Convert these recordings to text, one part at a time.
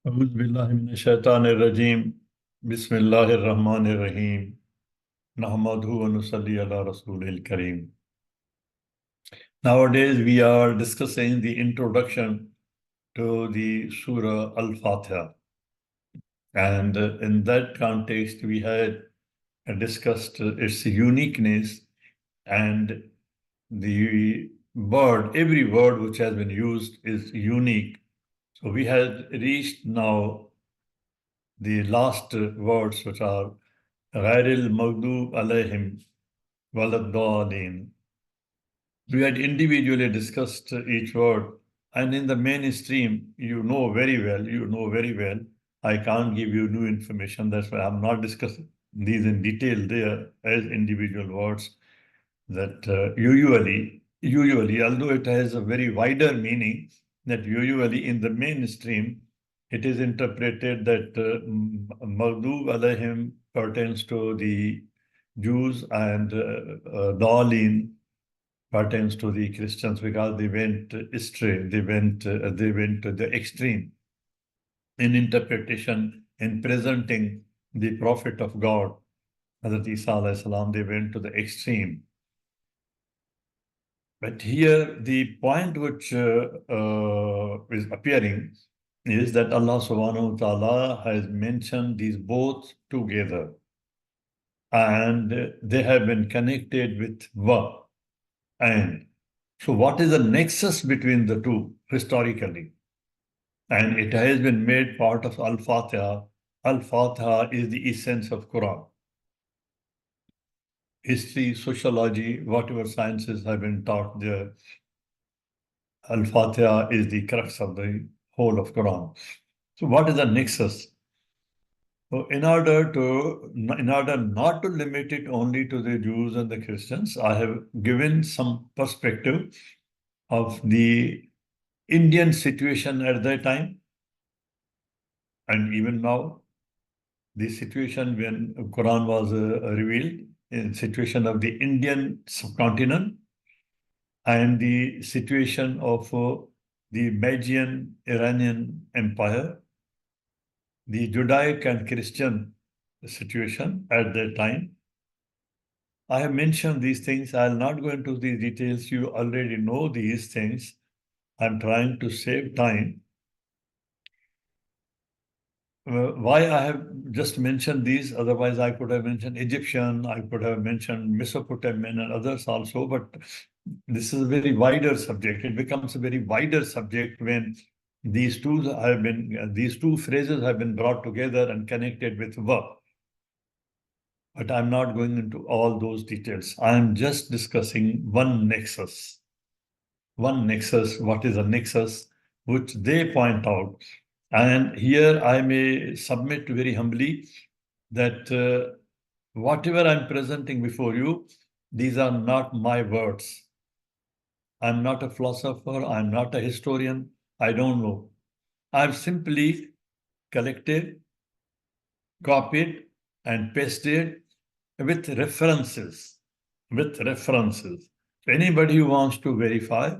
أعوذ بالله من الشيطان الرجيم بسم الله الرحمن الرحيم نحمده ونصلي على رسوله الكريم. Nowadays we are discussing the introduction to the Surah Al-Fatiha, and in that context we had discussed its uniqueness and the word, every word which has been used is unique. So we had reached now the last words, which are غير المغضوب عليهم ولا الضالين. We had individually discussed each word, and in the mainstream, you know very well, I can't give you new information. That's why I'm not discussing these in detail there as individual words. That usually, although it has a very wider meaning, that usually in the mainstream, it is interpreted that Maghdub alayhim pertains to the Jews and Dalin pertains to the Christians because they went astray, they went to the extreme in interpretation, in presenting the Prophet of God, Hazrat Isa alayhi salam, they went to the extreme. But here, the point which is appearing is that Allah subhanahu wa ta'ala has mentioned these both together, and they have been connected with wa. And so what is the nexus between the two historically? And it has been made part of Al-Fatiha. Al-Fatiha is the essence of Quran. History, sociology, whatever sciences have been taught there, Al-Fatiha is the crux of the whole of Quran. So what is the nexus? So in order not to limit it only to the Jews and the Christians, I have given some perspective of the Indian situation at that time and even now, the situation when Quran was revealed, in situation of the Indian subcontinent and the situation of the Magian Iranian Empire, the Judaic and Christian situation at that time. I have mentioned these things. I'll not go into these details. You already know these things. I'm trying to save time. Why I have just mentioned these, otherwise I could have mentioned Egyptian, I could have mentioned Mesopotamian and others also, but this is a very wider subject. It becomes a very wider subject when these two phrases have been brought together and connected with verb. But I'm not going into all those details. I'm just discussing one nexus. One nexus, what is a nexus, which they point out. And here I may submit very humbly that whatever I'm presenting before you, these are not my words. I'm not a philosopher, I'm not a historian, I don't know. I've simply collected, copied, and pasted with references. Anybody who wants to verify,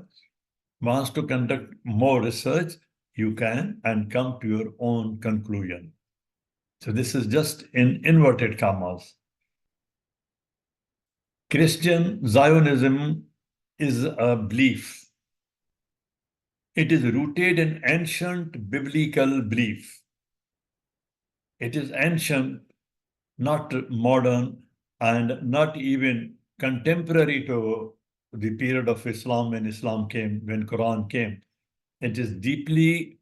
wants to conduct more research, you can and come to your own conclusion. So this is just in inverted commas. Christian Zionism is a belief. It is rooted in ancient biblical belief. It is ancient, not modern, and not even contemporary to the period of Islam when Islam came, when Quran came. It is deeply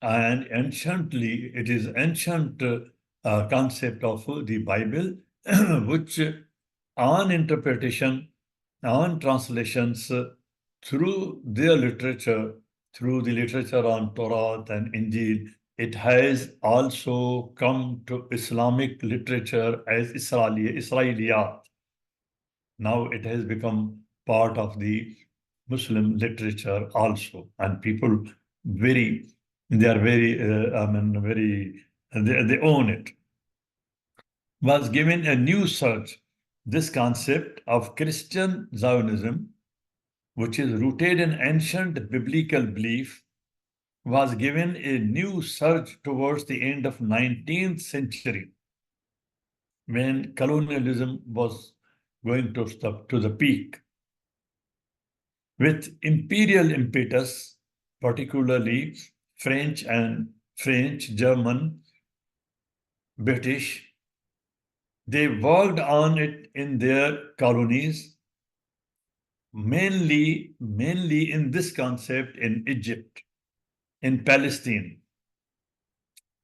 and anciently, it is ancient concept of the Bible, which on interpretation, on translations, through their literature, through the literature on Torah and Injil, it has also come to Islamic literature as Israeliyat. Now it has become part of the Muslim literature also, and people they own it. Was given a new search. This concept of Christian Zionism, which is rooted in ancient biblical belief, was given a new surge towards the end of 19th century when colonialism was going to the peak. With imperial impetus, particularly French, German, British, they worked on it in their colonies, mainly in this concept in Egypt, in Palestine,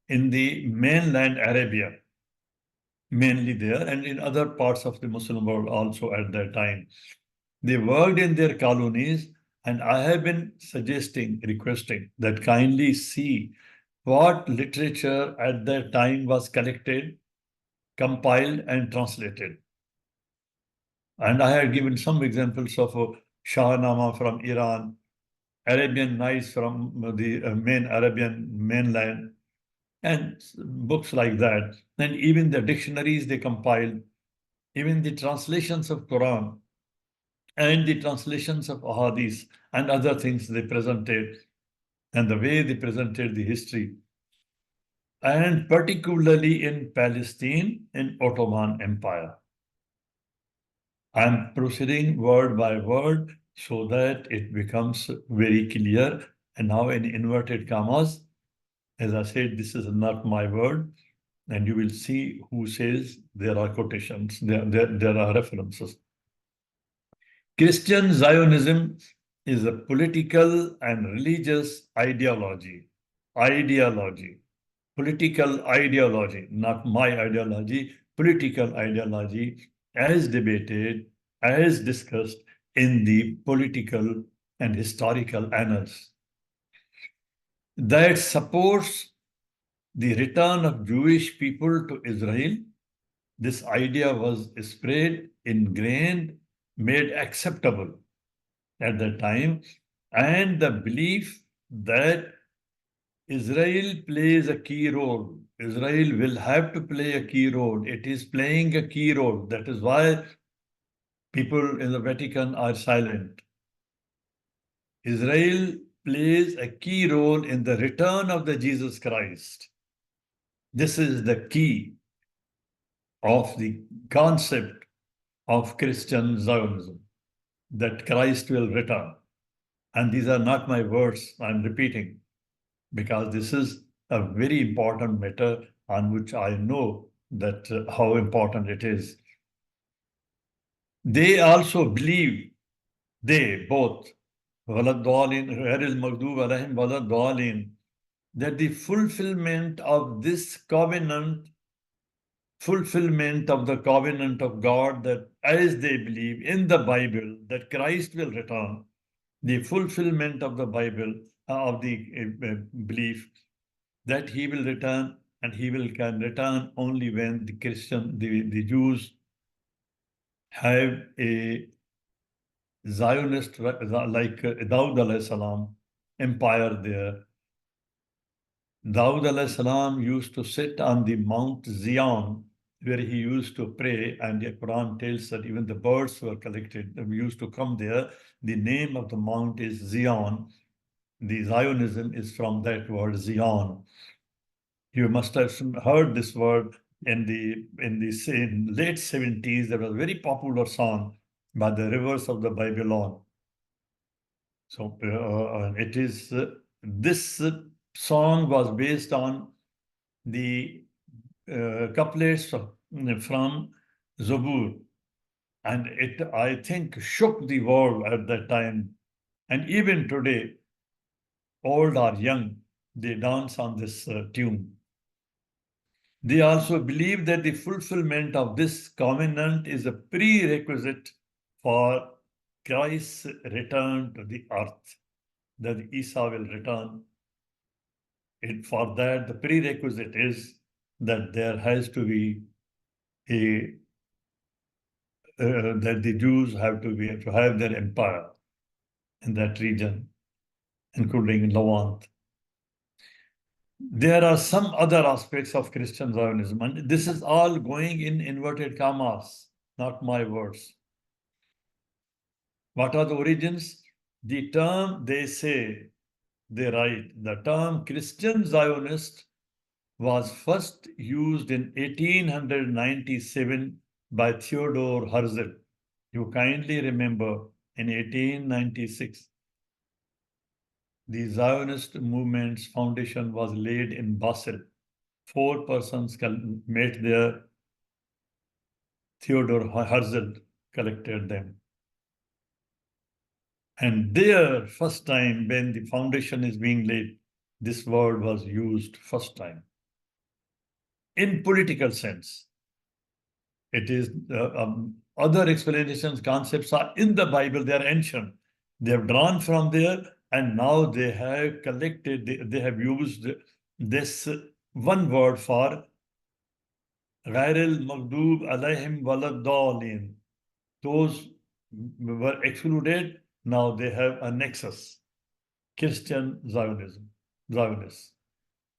in the mainland Arabia, mainly there, and in other parts of the Muslim world also at that time. They worked in their colonies, and I have been requesting that kindly see what literature at that time was collected, compiled, and translated. And I have given some examples of Shahnama from Iran, Arabian Nights from the main Arabian mainland, and books like that. And even the dictionaries they compiled, even the translations of Quran, and the translations of ahadith and other things they presented, and the way they presented the history, and particularly in Palestine in Ottoman Empire. I'm proceeding word by word so that it becomes very clear. And now in inverted commas, as I said, this is not my word, and you will see who says there are quotations, there are references. Christian Zionism is a political and religious ideology. Political ideology, not my ideology, political ideology, as debated, as discussed in the political and historical annals, that supports the return of Jewish people to Israel. This idea was spread, ingrained, made acceptable at that time, and the belief that Israel plays a key role. Israel will have to play a key role. It is playing a key role. That is why people in the Vatican are silent. Israel plays a key role in the return of the Jesus Christ. This is the key of the concept of Christian Zionism, that Christ will return. And these are not my words, I'm repeating, because this is a very important matter on which I know that how important it is. They also believe, they both, that the fulfillment of this covenant, fulfillment of the covenant of God, that as they believe in the Bible, that Christ will return, the fulfillment of the Bible, of the belief that he will return, and he can return only when the the Jews have a Zionist, like Dawood alayhi salam, empire there. Dawood alayhi salam used to sit on the Mount Zion, where he used to pray, and the Quran tells that even the birds were collected, they used to come there. The name of the mount is Zion. The Zionism is from that word Zion. You must have heard this word in the late 70s. There was a very popular song by the Rivers of the Babylon. So it is this song was based on the couplets from Zabur, and it, I think, shook the world at that time. And even today, old or young, they dance on this tune. They also believe that the fulfillment of this covenant is a prerequisite for Christ's return to the earth, that Isa will return. For that, the prerequisite is that there has to be that the Jews have to have their empire in that region, including Levant. There are some other aspects of Christian Zionism, and this is all going in inverted commas, not my words. What are the origins? The term, they say, they write, the term Christian Zionist was first used in 1897 by Theodore Herzl. You kindly remember in 1896, the Zionist movement's foundation was laid in Basel. 4 persons met there. Theodore Herzl collected them. And there, first time when the foundation is being laid, this word was used first time. In political sense, it is other explanations, concepts are in the Bible, they are ancient. They have drawn from there, and now they have collected, they have used this one word for غير المغضوب عليهم ولا الضالين. Those were excluded, now they have a nexus. Christian Zionism, Zionists.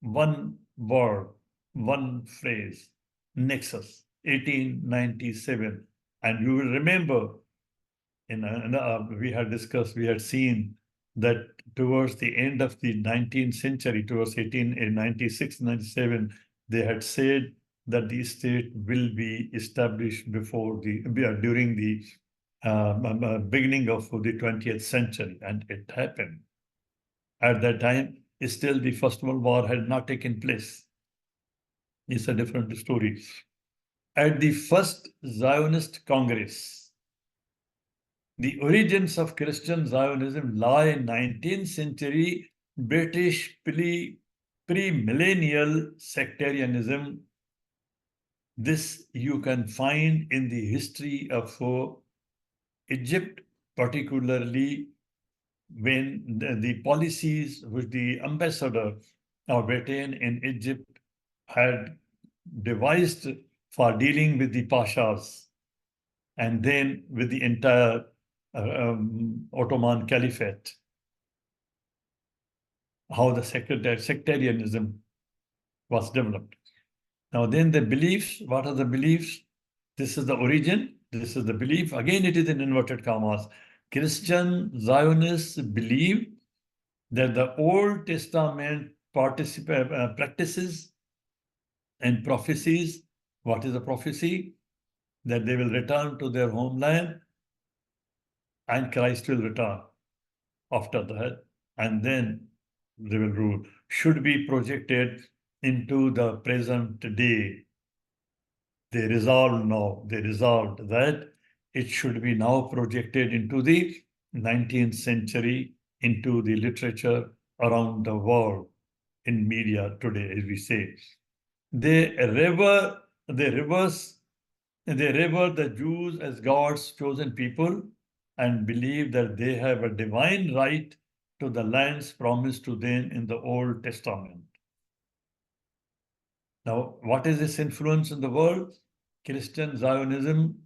One word, one phrase, nexus, 1897. And you will remember, we had discussed, we had seen that towards the end of the 19th century, towards 1896, 97, they had said that the state will be established during the beginning of the 20th century, and it happened. At that time, still the First World War had not taken place. It's a different story. At the First Zionist Congress, the origins of Christian Zionism lie in 19th century British pre-millennial sectarianism. This you can find in the history of Egypt, particularly when the policies which the ambassador of Britain in Egypt had devised for dealing with the pashas and then with the entire Ottoman Caliphate, how the sectarianism was developed. Now then the beliefs, what are the beliefs? This is the origin, this is the belief. Again, it is in inverted commas. Christian Zionists believe that the Old Testament practices and prophecies. What is a prophecy? That they will return to their homeland and Christ will return after that, and then they will rule. Should be projected into the present day. They resolved that it should be now projected into the 19th century, into the literature around the world, in media today, as we say. They revere the Jews as God's chosen people and believe that they have a divine right to the lands promised to them in the Old Testament. Now, what is this influence in the world? Christian Zionism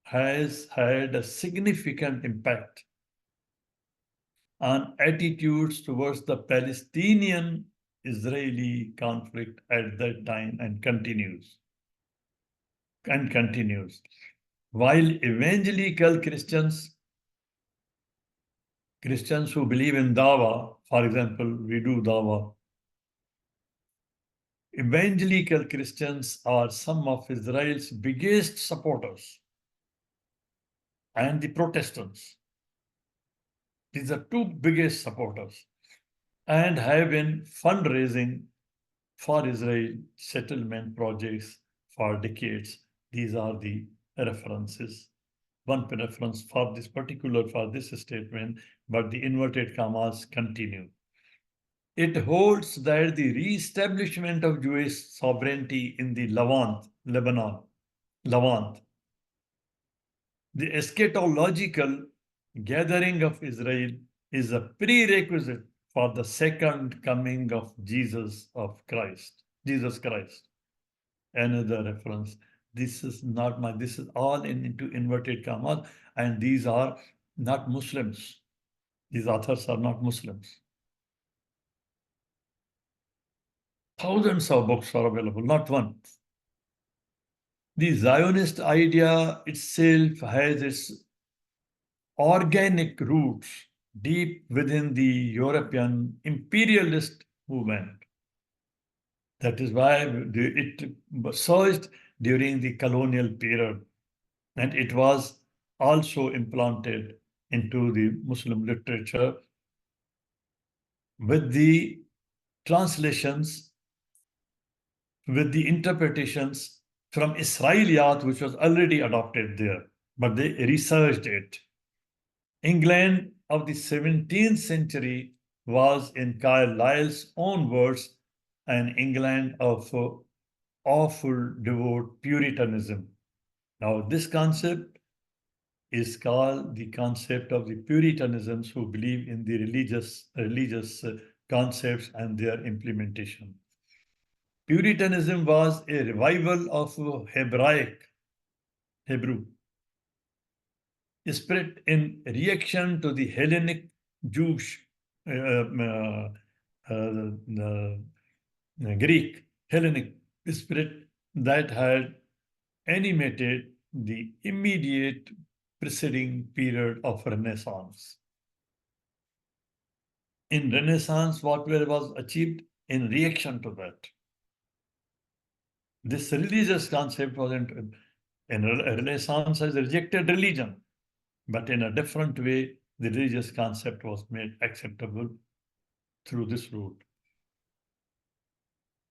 has had a significant impact on attitudes towards the Palestinian-Israeli conflict at that time and continues. While evangelical Christians who believe in Dawa, for example, we do Dawa, evangelical Christians are some of Israel's biggest supporters, and the Protestants. These are two biggest supporters and have been fundraising for Israel settlement projects for decades. These are the references. One reference for this statement, but the inverted commas continue. It holds that the re-establishment of Jewish sovereignty in the Lebanon, the eschatological gathering of Israel is a prerequisite for the second coming of Jesus Christ. Another reference. This is all into inverted commas, and these are not Muslims. These authors are not Muslims. Thousands of books are available, not one. The Zionist idea itself has its organic roots deep within the European imperialist movement. That is why it surged during the colonial period, and it was also implanted into the Muslim literature with the translations, with the interpretations from Israeliyat, which was already adopted there, but they researched it. England of the 17th century was, in Carlyle's own words, an England of awful devout Puritanism. Now, this concept is called the concept of the Puritanisms who believe in the religious concepts and their implementation. Puritanism was a revival of Hebrew spirit in reaction to the Hellenic Jewish, Greek Hellenic spirit that had animated the immediate preceding period of Renaissance. In Renaissance, what was achieved in reaction to that? This religious concept wasn't, in Renaissance has rejected religion, but in a different way, the religious concept was made acceptable through this route.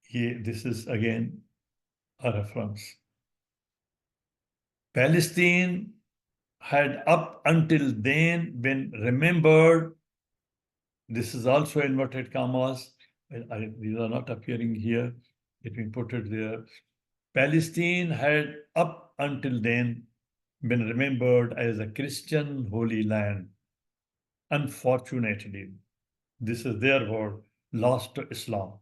Here, this is again a reference. Palestine had up until then been remembered. This is also inverted commas. These are not appearing here. Let me put it there. Palestine had up until then been remembered as a Christian holy land. Unfortunately, this is their word, lost to Islam.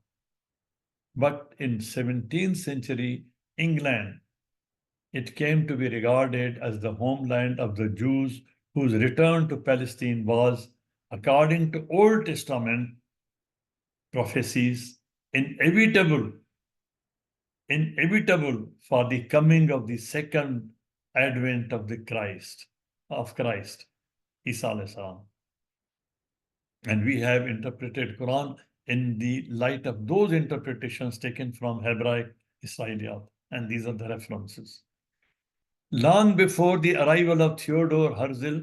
But in 17th century England, it came to be regarded as the homeland of the Jews whose return to Palestine was, according to Old Testament prophecies, inevitable for the coming of the second advent of Christ, Isa alayhi salam. And we have interpreted Quran in the light of those interpretations taken from Hebraic Israeliyat, and these are the references. Long before the arrival of Theodor Herzl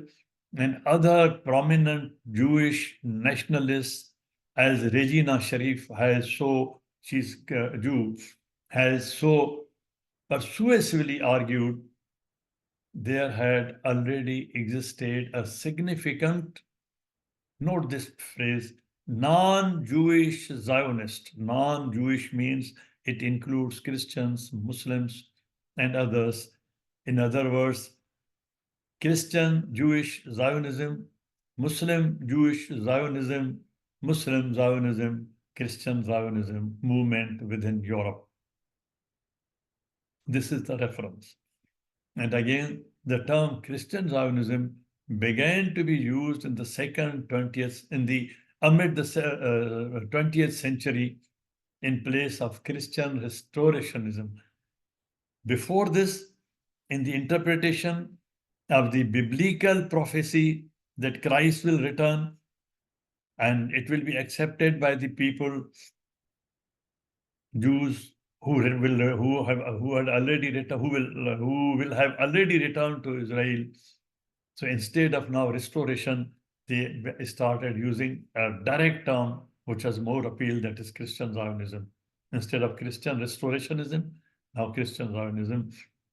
and other prominent Jewish nationalists, as Regina Sharif she's Jew, has so persuasively argued, there had already existed a significant, note this phrase, non-Jewish Zionist. Non-Jewish means it includes Christians, Muslims, and others. In other words, Christian Jewish Zionism, Muslim Jewish Zionism, Muslim Zionism, Christian Zionism movement within Europe. This is the reference. And again, the term Christian Zionism began to be used in the amid the 20th century in place of Christian restorationism. Before this, in the interpretation of the biblical prophecy that Christ will return and it will be accepted by the people, Jews who will have already returned to Israel. So instead of now restoration, they started using a direct term which has more appeal, that is Christian Zionism. Instead of Christian restorationism, now Christian Zionism,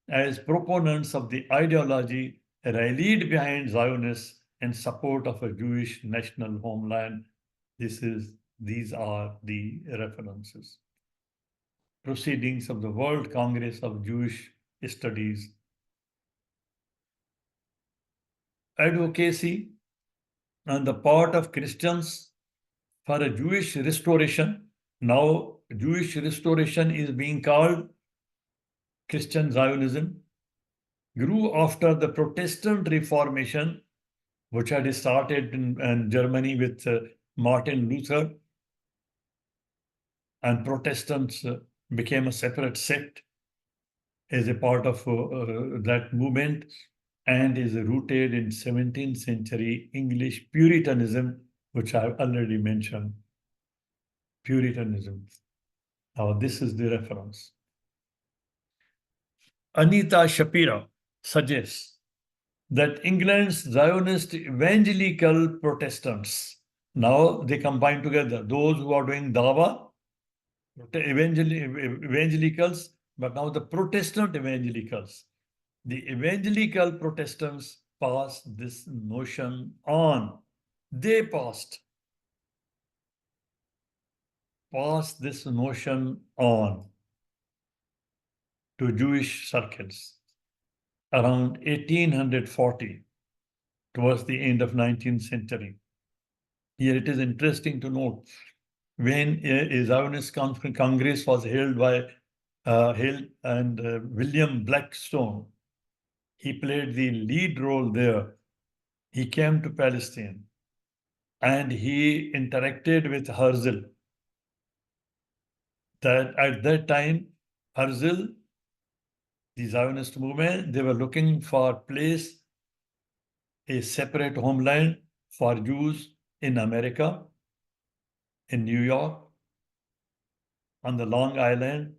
as proponents of the ideology rallied behind Zionists in support of a Jewish national homeland. These are the references. Proceedings of the World Congress of Jewish Studies. Advocacy on the part of Christians for a Jewish restoration. Now, Jewish restoration is being called Christian Zionism, grew after the Protestant Reformation, which had started in Germany with Martin Luther, and Protestants became a separate sect as a part of that movement. and is rooted in 17th century English Puritanism, which I've already mentioned. Puritanism. Now, this is the reference. Anita Shapira suggests that England's Zionist evangelical Protestants, now they combine together, those who are doing dawa, evangelicals, but now the Protestant evangelicals. The evangelical Protestants passed this notion on. They passed this notion on to Jewish circles around 1840, towards the end of 19th century. Here it is interesting to note, when a Zionist Congress was held by William Blackstone, he played the lead role there. He came to Palestine and he interacted with Herzl. That at that time, Herzl, the Zionist movement, they were looking for place, a separate homeland for Jews in America, in New York, on the Long Island.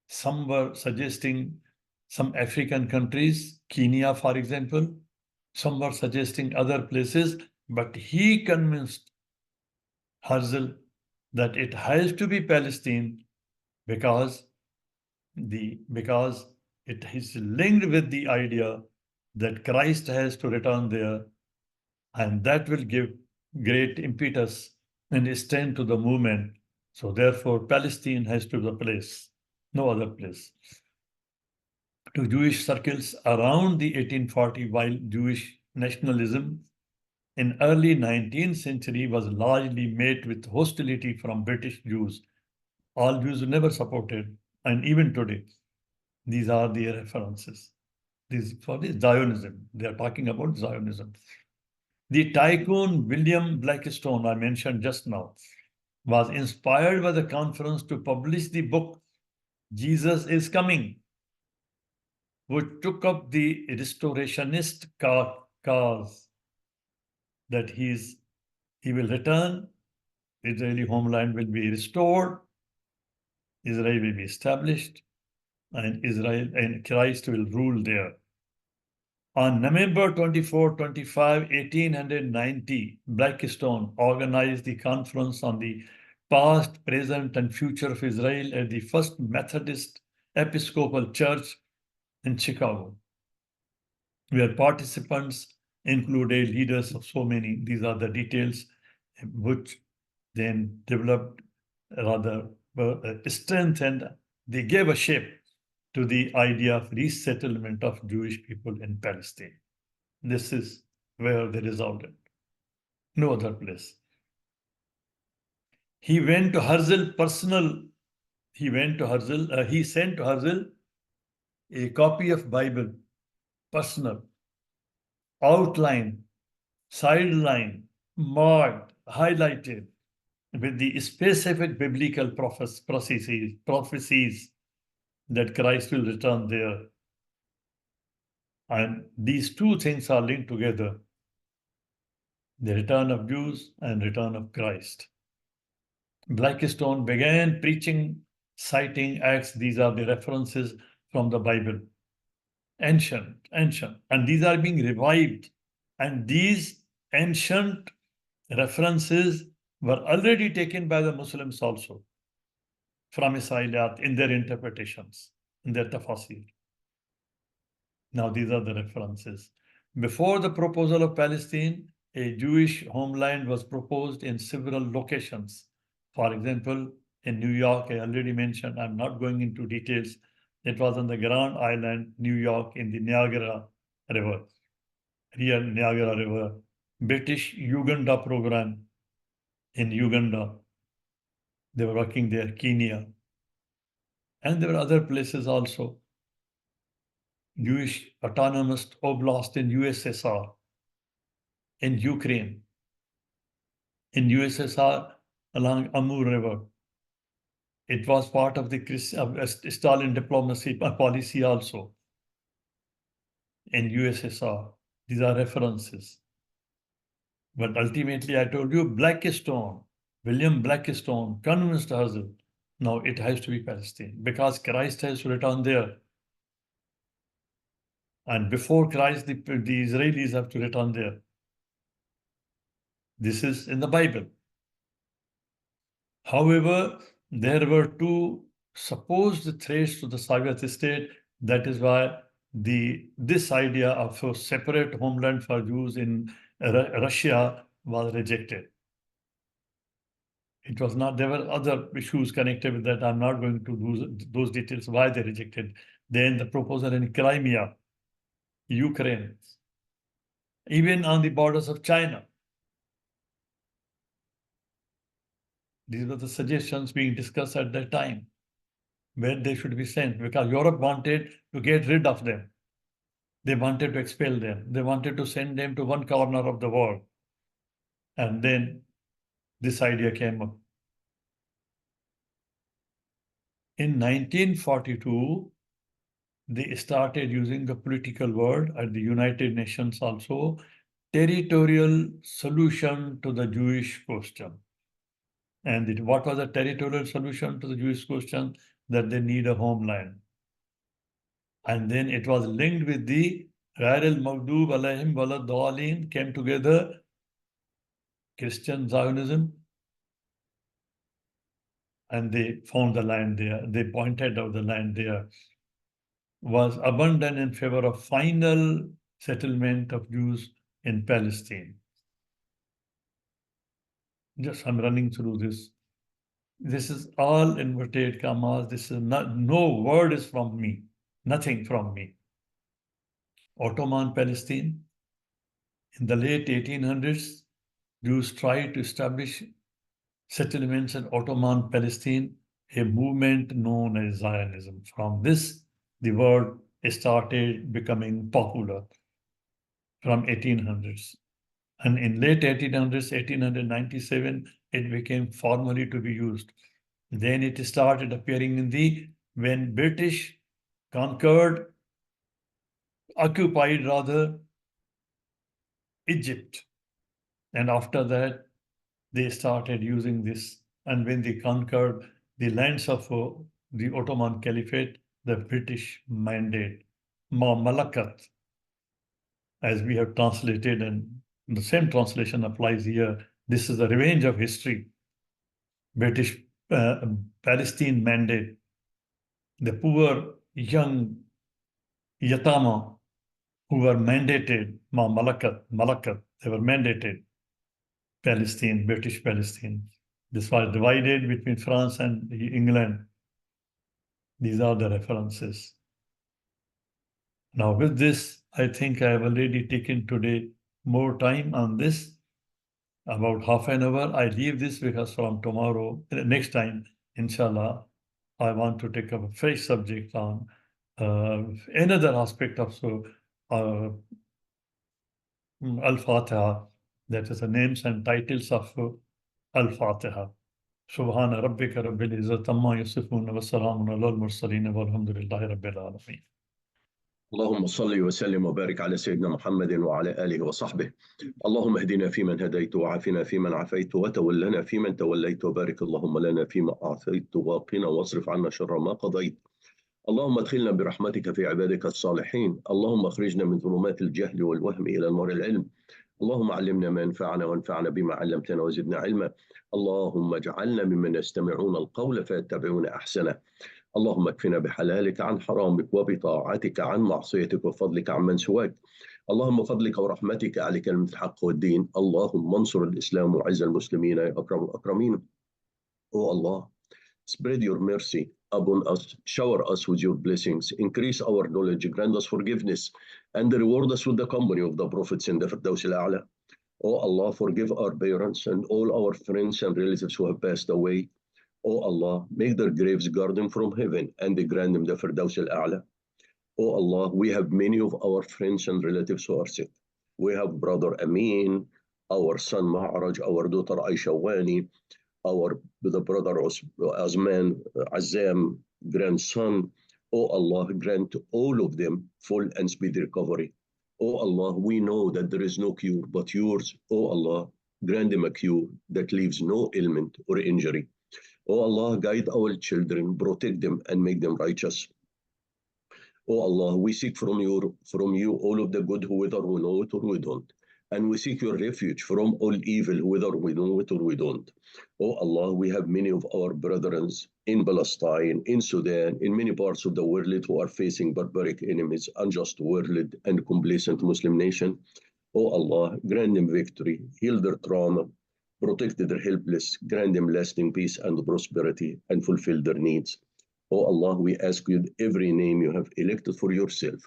Some were suggesting some African countries, Kenya, for example. Some were suggesting other places, but he convinced Herzl that it has to be Palestine because it is linked with the idea that Christ has to return there, and that will give great impetus and strength to the movement. So therefore, Palestine has to be the place, no other place. To Jewish circles around the 1840, while Jewish nationalism in early 19th century was largely met with hostility from British Jews, all Jews never supported, and even today, these are the references. This for the Zionism. They are talking about Zionism. The tycoon William Blackstone, I mentioned just now, was inspired by the conference to publish the book Jesus is Coming, which took up the restorationist cause that he will return, Israeli homeland will be restored, Israel will be established, and Israel and Christ will rule there. On November 24, 25, 1890, Blackstone organized the conference on the past, present, and future of Israel at the First Methodist Episcopal Church in Chicago, where participants included leaders of so many. These are the details which then developed, rather strengthened. They gave a shape to the idea of resettlement of Jewish people in Palestine. This is where they resolved it. No other place. He sent to Herzl a copy of Bible, personal, outline, sideline, marked, highlighted with the specific biblical prophecies that Christ will return there. And these two things are linked together: the return of Jews and return of Christ. Blackstone began preaching, citing Acts. These are the references from the Bible. Ancient. And these are being revived. And these ancient references were already taken by the Muslims also from Israeliyat in their interpretations, in their tafasir. Now, these are the references. Before the proposal of Palestine, a Jewish homeland was proposed in several locations. For example, in New York, I already mentioned, I'm not going into details. It was on the Grand Island, New York, in the Niagara River, real Niagara River. British Uganda program in Uganda. They were working there, Kenya. And there were other places also. Jewish autonomous oblast in USSR, in Ukraine, in USSR along Amur River. It was part of the Stalin diplomacy policy also. in USSR. These are references. But ultimately, I told you, Blackstone, William Blackstone, convinced us, no, it has to be Palestine because Christ has written there. And before Christ, the Israelis have to return there. This is in the Bible. However, there were two supposed threats to the Soviet state. That is why this idea of a separate homeland for Jews in Russia was rejected. It was not, there were other issues connected with that. I'm not going to those details, why they rejected. Then the proposal in Crimea, Ukraine, even on the borders of China. These were the suggestions being discussed at that time, where they should be sent, because Europe wanted to get rid of them. They wanted to expel them. They wanted to send them to one corner of the world. And then this idea came up. In 1942, they started using the political word at the United Nations also, territorial solution to the Jewish question. And what was the territorial solution to the Jewish question? That they need a homeland. And then it was linked with the Ghair al-Maghdub alayhim walad Dhalin came together, Christian Zionism, and they found the land there. They pointed out the land there was abundant in favor of final settlement of Jews in Palestine. Just I'm running through this. This is all inverted commas. This is not, no word is from me, nothing from me. Ottoman Palestine. In the late 1800s, Jews tried to establish settlements in Ottoman Palestine, a movement known as Zionism. From this, the word started becoming popular from 1800s. And in late 1800s, 1897, it became formally to be used. Then it started appearing when British conquered, occupied rather, Egypt. And after that, they started using this. And when they conquered the lands of the Ottoman Caliphate, the British mandate, Malakat, as we have translated, and the same translation applies here. This is the revenge of history. British Palestine mandate. The poor young Yatama who were mandated, Malakat, they were mandated Palestine, British Palestine. This was divided between France and England. These are the references. Now with this, I think I have already taken today more time on this, about half an hour. I leave this because from tomorrow, next time, inshallah, I want to take up a fresh subject on another aspect of Al-Fatiha, that is the names and titles of Al-Fatiha. سبحان ربك رب العزة عما يصفون وسلام على المرسلين والحمد لله رب العالمين. اللهم صل وسلم وبارك على سيدنا محمد وعلى آله وصحبه. اللهم اهدنا فيمن هديت وعافنا فيمن عافيت وتولنا فيمن توليت وبارك اللهم لنا فيما أعطيت وقنا واصرف عنا شر ما قضيت. اللهم ادخلنا برحمتك في عبادك الصالحين. اللهم اخرجنا من ظلمات الجهل والوهم إلى نور العلم. اللهم علمنا ما ينفعنا وانفعنا بما علمتنا وزدنا علما. اللهم اجعلنا ممن يستمعون القول فيتبعون أحسنه. اللهم اكفنا بحلالك عن حرامك وبطاعتك عن معصيتك وفضلك عن من سواك. اللهم فضلك ورحمتك على كلمة الحق والدين. اللهم انصر الإسلام وعز المسلمين يا أكرم الأكرمين. Oh Allah, spread your mercy upon us, shower us with your blessings, increase our knowledge, grant us forgiveness, and reward us with the company of the prophets in the Firdaus al-A'la. Oh Allah, forgive our parents and all our friends and relatives who have passed away. Oh Allah, make their graves garden from heaven and grant them the Firdaus al-A'la. Oh Allah, we have many of our friends and relatives who are sick. We have brother Amin, our son Ma'raj, our daughter Aisha Wani, the brother Azman, Azam, grandson. Oh Allah, grant all of them full and speedy recovery. Oh Allah, we know that there is no cure but yours. Oh Allah, grant them a cure that leaves no ailment or injury. Oh Allah, guide our children, protect them, and make them righteous. Oh Allah, we seek from you all of the good, whether we know it or we don't. And we seek your refuge from all evil, whether we know it or we don't. Oh Allah, we have many of our brethren in Palestine, in Sudan, in many parts of the world who are facing barbaric enemies, unjust world, and complacent Muslim nation. Oh Allah, grant them victory, heal their trauma, protect their helpless, grant them lasting peace and prosperity, and fulfill their needs. Oh Allah, we ask you every name you have elected for yourself,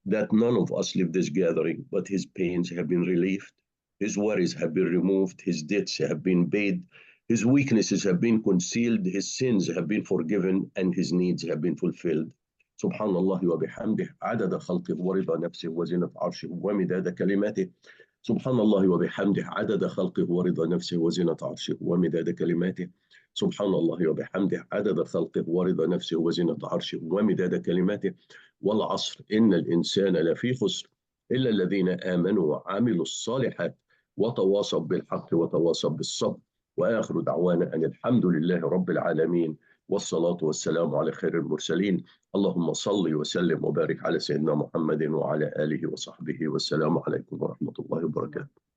that none of us leave this gathering, but his pains have been relieved, his worries have been removed, his debts have been paid, his weaknesses have been concealed, his sins have been forgiven, and his needs have been fulfilled. سبحان الله وبحمده عدد خلقه ورضا نفسه وزنة عرشه ومداد كلماته. سبحان الله وبحمده عدد خلقه ورضا نفسه وزنة عرشه ومداد كلماته. سبحان الله وبحمده عدد خلقه ورضا نفسه وزنة عرشه ومداد كلماته. والعصر إن الإنسان لفي خسر إلا الذين آمنوا وعملوا الصالحات وتواصوا بالحق وتواصوا بالصبر. وآخر دعوانا أن الحمد لله رب العالمين والصلاة والسلام على خير المرسلين. اللهم صل وسلم وبارك على سيدنا محمد وعلى آله وصحبه والسلام عليكم ورحمة الله وبركاته.